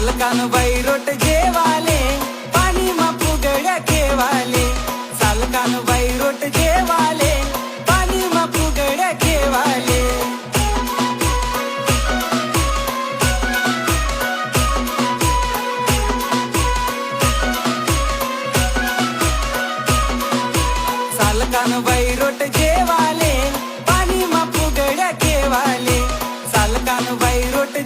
सालकान बैरोट जेवाले पाणी मा फुगड्या खेवाले सालकान बैरोट जेवाले पाणी मा फुगड्या खेवाले सालकान बैरोट जेवाले पाणी मा फुगड्या खेवाले सालकान बैरोट